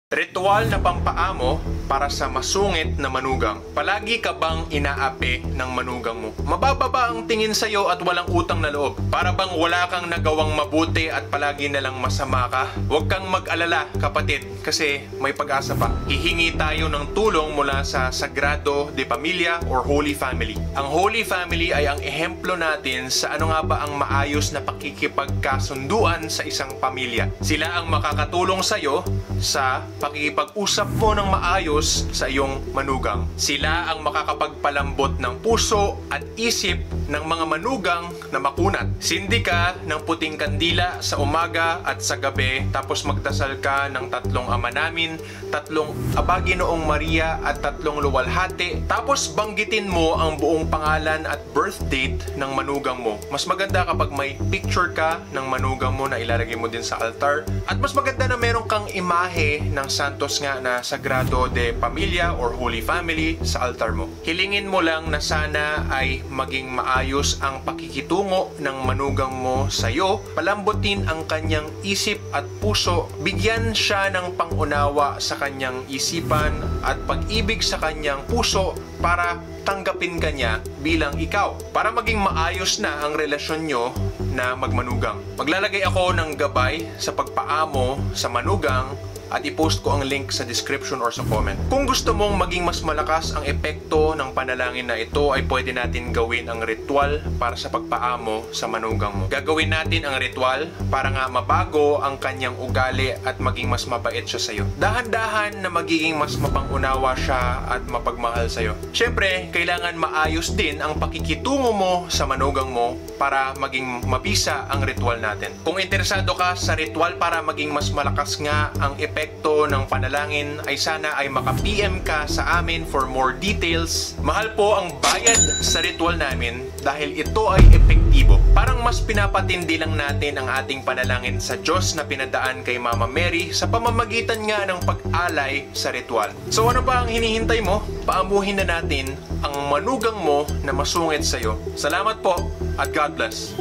Ritual na pampaamo para sa masungit na manugang. Palagi ka bang inaapi ng manugang mo? Mababa ba ang tingin sa'yo at walang utang na loob? Para bang wala kang nagawang mabuti at palagi na lang masama ka? Huwag kang mag-alala, kapatid, kasi may pag-asa pa. Hihingi tayo ng tulong mula sa Sagrado de Familia or Holy Family. Ang Holy Family ay ang ehemplo natin sa ano nga ba ang maayos na pakikipagkasunduan sa isang pamilya. Sila ang makakatulong sa'yo sa pakikipag-usap mo ng maayos sa iyong manugang. Sila ang makakapagpalambot ng puso at isip ng mga manugang na makunat. Sindi ka ng puting kandila sa umaga at sa gabi, tapos magdasal ka ng 3 Ama Namin, 3 Aba Ginoong Maria at 3 Luwalhati, tapos banggitin mo ang buong pangalan at birth date ng manugang mo. Mas maganda kapag may picture ka ng manugang mo na ilalagay mo din sa altar, at mas maganda na meron kang imahe ng santos nga na Sagrado de Familia or Holy Family sa altar mo. Hilingin mo lang na sana ay maging maayos ang pakikitungo ng manugang mo sa iyo, palambutin ang kanyang isip at puso, bigyan siya ng pangunawa sa kanyang isipan at pag-ibig sa kanyang puso para tanggapin ka niya bilang ikaw, para maging maayos na ang relasyon nyo na magmanugang. Maglalagay ako ng gabay sa pagpaamo sa manugang at i-post ko ang link sa description or sa comment. Kung gusto mong maging mas malakas ang epekto ng panalangin na ito, ay pwede natin gawin ang ritual para sa pagpaamo sa manugang mo. Gagawin natin ang ritual para nga mabago ang kanyang ugali at maging mas mabait siya sa'yo. Dahan-dahan na magiging mas mapangunawa siya at mapagmahal sa'yo. Siyempre, kailangan maayos din ang pakikitungo mo sa manugang mo para maging mabisa ang ritual natin. Kung interesado ka sa ritual para maging mas malakas nga ang epekto ng panalangin, ay sana ay maka-PM ka sa amin for more details. Mahal po ang bayad sa ritual namin dahil ito ay epektibo. Parang mas pinapatindi lang natin ang ating panalangin sa Diyos na pinadaan kay Mama Mary sa pamamagitan nga ng pag-alay sa ritual. So ano ba ang hinihintay mo? Paamuhin na natin ang manugang mo na masungit sa'yo. Salamat po at God bless.